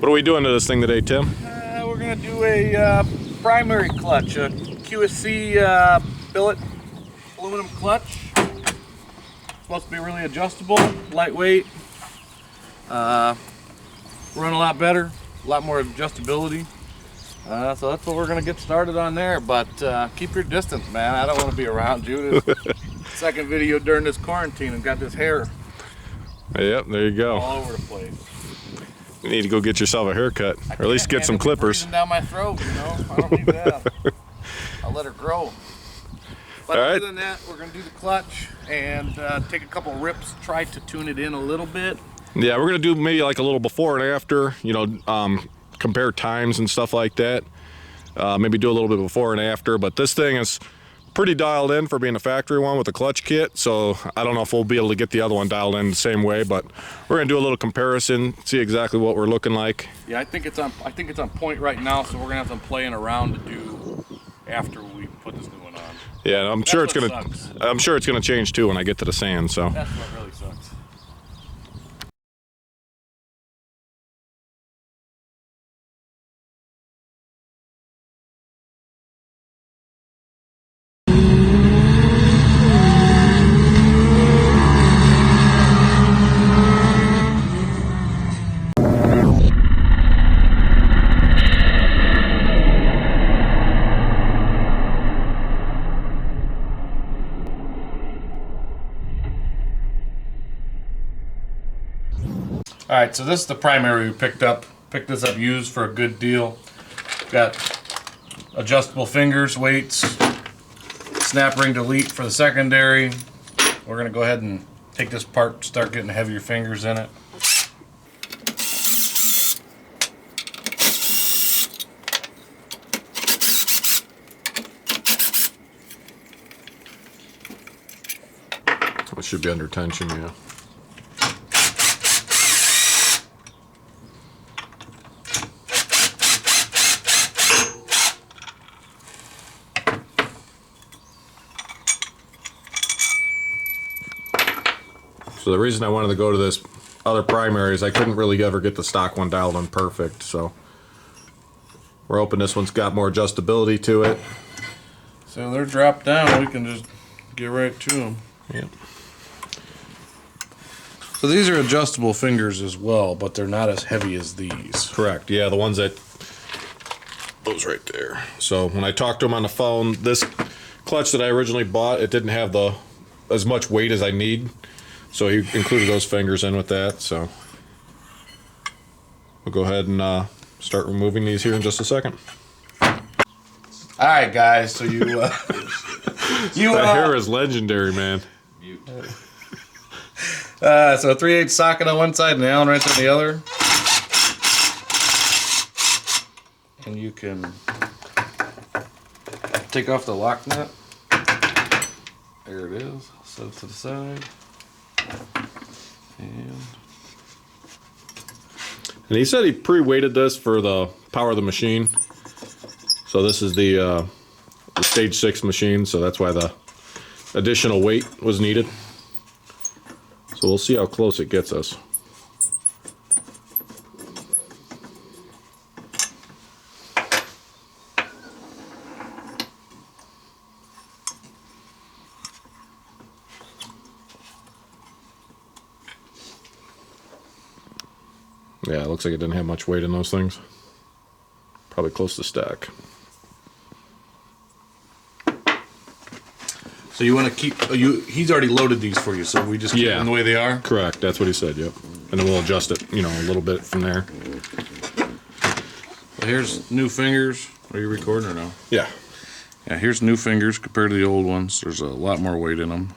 What are we doing to this thing today, Tim? We're going to do a primary clutch, a QSC billet aluminum clutch. It's supposed to be really adjustable, lightweight, run a lot better, a lot more adjustability. So that's what we're going to get started on there, but keep your distance, man. I don't want to be around you. Second video during this quarantine and got this hair. Yep, there you go. All over the place. You need to go get yourself a haircut, or at least get some clippers. Down my throat, you know. I don't need that. I'll let her grow. But other than that, we're gonna do the clutch and take a couple rips, try to tune it in a little bit. Yeah, we're gonna do maybe like a little before and after. You know, compare times and stuff like that. Maybe do a little bit before and after. But this thing is pretty dialed in for being a factory one with a clutch kit, so I don't know if we'll be able to get the other one dialed in the same way, but we're gonna do a little comparison, see exactly what we're looking like. Yeah, I think it's on point right now, so we're gonna have some playing around to do after we put this new one on. Yeah, I'm sure it's gonna change too when I get to the sand. So that's what really sucks. All right, so this is the primary we picked up. Picked this up used for a good deal. Got adjustable fingers, weights, snap ring delete for the secondary. We're gonna go ahead and take this part, start getting heavier fingers in it. it should be under tension, yeah. So the reason I wanted to go to this other primary is I couldn't really ever get the stock one dialed in perfect, so we're hoping this one's got more adjustability to it. So they're dropped down, we can just get right to them. Yep. So these are adjustable fingers as well, but they're not as heavy as these. Correct, yeah, the ones that, those right there. So when I talked to him on the phone, this clutch that I originally bought, it didn't have as much weight as I need. So he included those fingers in with that, so we'll go ahead and start removing these here in just a second. All right, guys, so you that hair is legendary, man. So a 3/8 socket on one side and an Allen wrench on the other. And you can take off the lock nut. There it is. I'll set it to the side. And he said he pre-weighted this for the power of the machine. So this is the stage 6 machine, so that's why the additional weight was needed. So we'll see how close it gets us. Yeah, it looks like it didn't have much weight in those things. Probably close to stack. so you want to keep he's already loaded these for you, so we just keep them the way they are? Correct, that's what he said, yep. And then we'll adjust it, you know, a little bit from there. Well, here's new fingers. Are you recording or no? Yeah. Yeah, here's new fingers compared to the old ones. There's a lot more weight in them.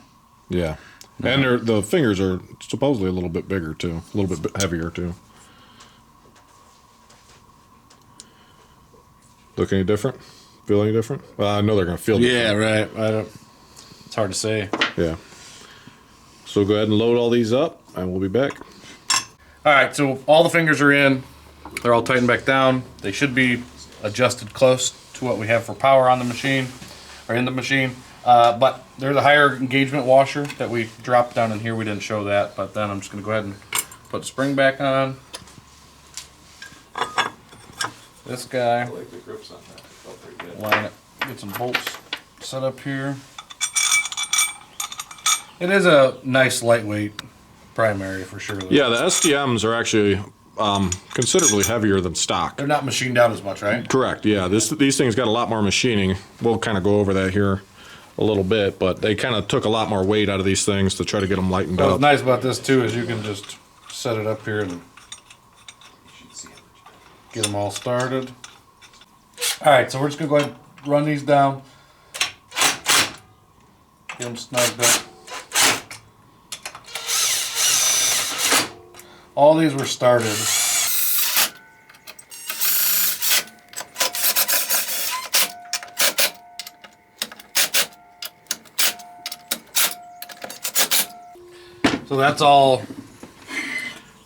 Yeah. And the fingers are supposedly a little bit bigger too, a little bit heavier too. Look any different? Feel any different? Well, I know they're going to feel different. Yeah, right. It's hard to say. Yeah. So go ahead and load all these up, and we'll be back. All right, so all the fingers are in. They're all tightened back down. They should be adjusted close to what we have for power on the machine, or in the machine. But there's a higher engagement washer that we dropped down in here. We didn't show that, but then I'm just going to go ahead and put the spring back on. This guy. I like the grips on that. It felt pretty good. Line it. Get some bolts set up here. It is a nice lightweight primary for sure. Yeah, the STMs are actually considerably heavier than stock. They're not machined out as much, right? Correct, yeah. These things got a lot more machining. We'll kind of go over that here a little bit, but they kind of took a lot more weight out of these things to try to get them lightened up. What's nice about this too is you can just set it up here and get them all started. All right, so we're just gonna go ahead and run these down. Get them snugged up. All these were started. So that's all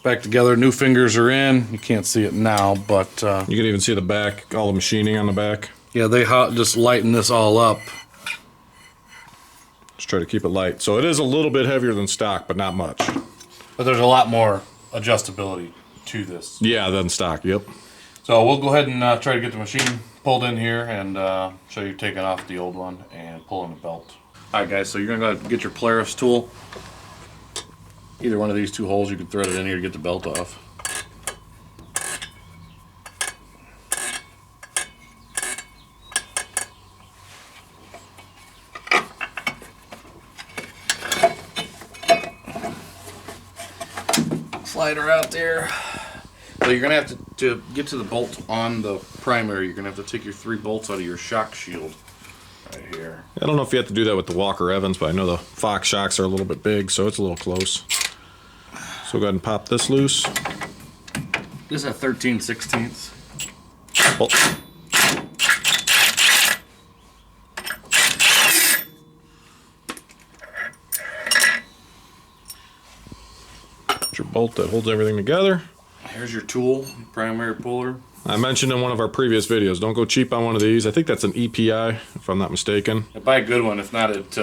back together. New fingers are in. You can't see it now, but You can even see the back, all the machining on the back. yeah, they just lighten this all up. Just try to keep it light. So it is a little bit heavier than stock, but not much. But there's a lot more adjustability to this. Yeah, than stock, yep. So we'll go ahead and try to get the machine pulled in here and show you taking off the old one and pulling the belt. All right, guys, so you're gonna go ahead and get your Polaris tool. Either one of these two holes, you can thread it in here to get the belt off. Slide her out there. So you're gonna have to get to the bolt on the primary, you're gonna have to take your 3 bolts out of your shock shield right here. I don't know if you have to do that with the Walker Evans, but I know the Fox shocks are a little bit big, so it's a little close. So go ahead and pop this loose. This is a 13/16. Oh. Your bolt that holds everything together. Here's your tool, primary puller. I mentioned in one of our previous videos, don't go cheap on one of these. I think that's an EPI, if I'm not mistaken. Buy a good one, if not it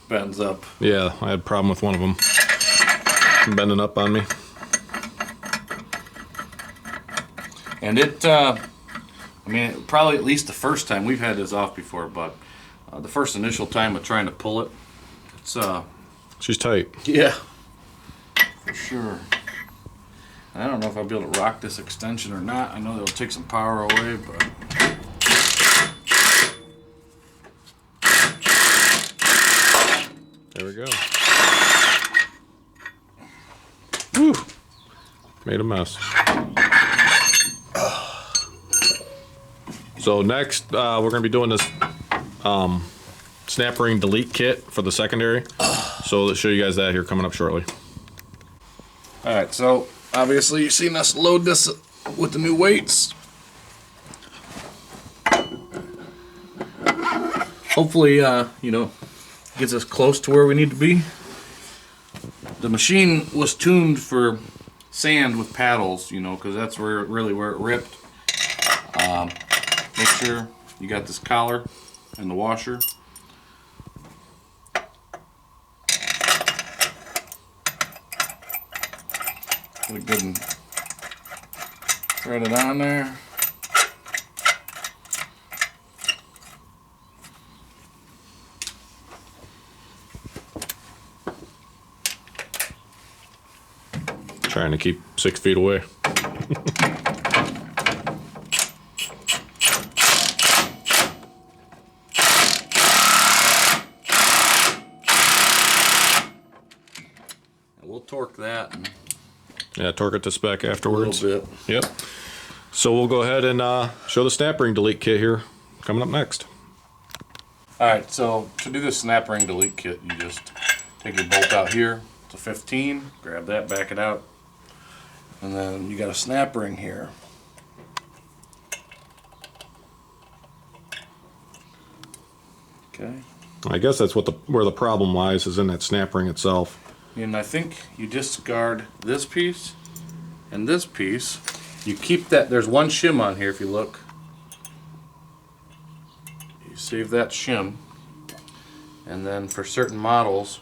bends up. Yeah, I had a problem with one of them bending up on me. And it, I mean, probably at least the first time, we've had this off before, but the first initial time of trying to pull it, it's, She's tight. yeah, for sure. I don't know if I'll be able to rock this extension or not. I know it'll take some power away, but... There we go. Whew. Made a mess. So next, we're going to be doing this snap ring delete kit for the secondary. So let's show you guys that here coming up shortly. All right, so obviously you've seen us load this with the new weights. Hopefully, you know, gets us close to where we need to be. The machine was tuned for sand with paddles, you know, because that's where really where it ripped. Make sure you got this collar and the washer. Get a good and thread it on there. Trying to keep 6 feet away. We'll torque that. And Yeah, torque it to spec afterwards. a little bit. Yep. So we'll go ahead and show the snap ring delete kit here coming up next. Alright, so to do this snap ring delete kit, you just take your bolt out here. It's a 15. Grab that, back it out. And then you got a snap ring here. Okay. I guess that's what where the problem lies, is in that snap ring itself. And I think you discard this piece and this piece. You keep that, there's one shim on here if you look. You save that shim. And then for certain models,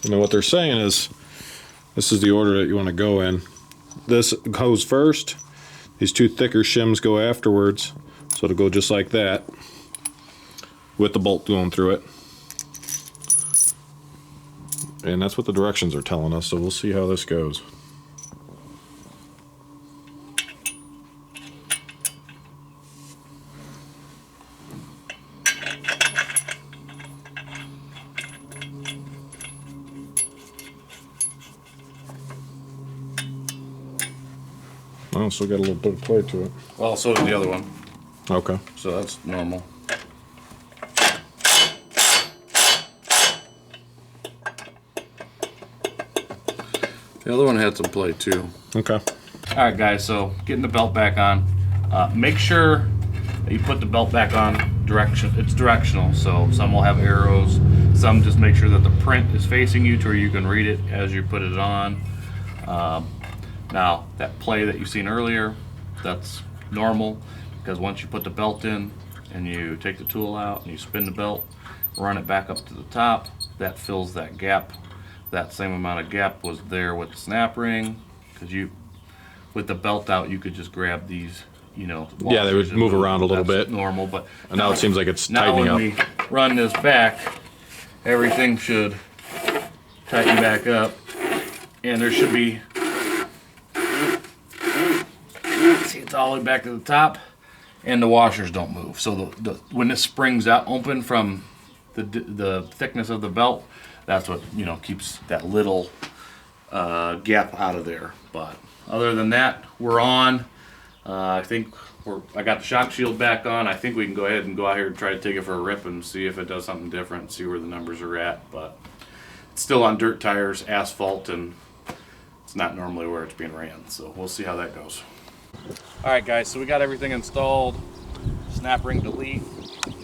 You know what they're saying is, this is the order that you want to go in. This goes first, These two thicker shims go afterwards, so it'll go just like that with the bolt going through it. And that's what the directions are telling us, so we'll see how this goes. Oh, still got a little bit of play to it. Well, so did the other one. Okay. So that's normal. The other one had some play too. Okay. All right, guys, so getting the belt back on. Make sure that you put the belt back on it's directional, so some will have arrows. Some just make sure that the print is facing you to where you can read it as you put it on. Now, that play that you've seen earlier, that's normal, because once you put the belt in and you take the tool out and you spin the belt, run it back up to the top, that fills that gap. That same amount of gap was there with the snap ring, because with the belt out, you could just grab these, you know. Yeah, they would move around a little bit. Normal, but and now it seems like it's now tightening up. when we run this back, everything should tighten back up, and there should be. See, it's all the way back to the top, and the washers don't move. So when this springs out open from the thickness of the belt, that's what, you know, keeps that little gap out of there. But other than that, we're on. I think I got the shock shield back on. I think we can go ahead and go out here and try to take it for a rip and see if it does something different, see where the numbers are at. But it's still on dirt tires, asphalt, and it's not normally where it's being ran. So we'll see how that goes. All right, guys, so we got everything installed. Snap ring delete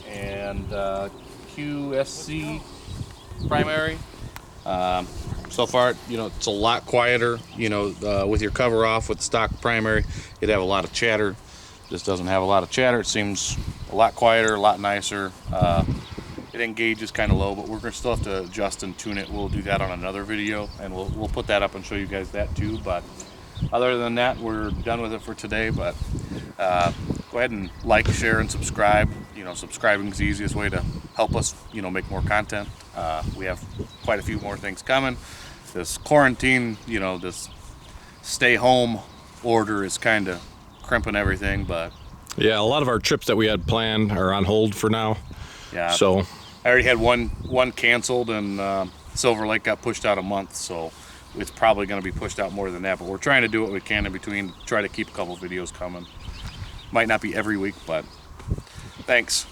and QSC primary. So far, you know, it's a lot quieter. You know, with your cover off with stock primary, it'd have a lot of chatter. This doesn't have a lot of chatter. It seems a lot quieter, a lot nicer. It engages kind of low, but we're gonna still have to adjust and tune it. We'll do that on another video, and we'll put that up and show you guys that too. But other than that, we're done with it for today. But go ahead and like, share, and subscribe. You know, subscribing is the easiest way to help us, you know, make more content. We have quite a few more things coming. This quarantine, you know, this stay home order is kind of crimping everything, but yeah, a lot of our trips that we had planned are on hold for now. yeah. So I already had one canceled, and Silver Lake got pushed out a month, so it's probably going to be pushed out more than that. But we're trying to do what we can in between, try to keep a couple videos coming. Might not be every week, but thanks.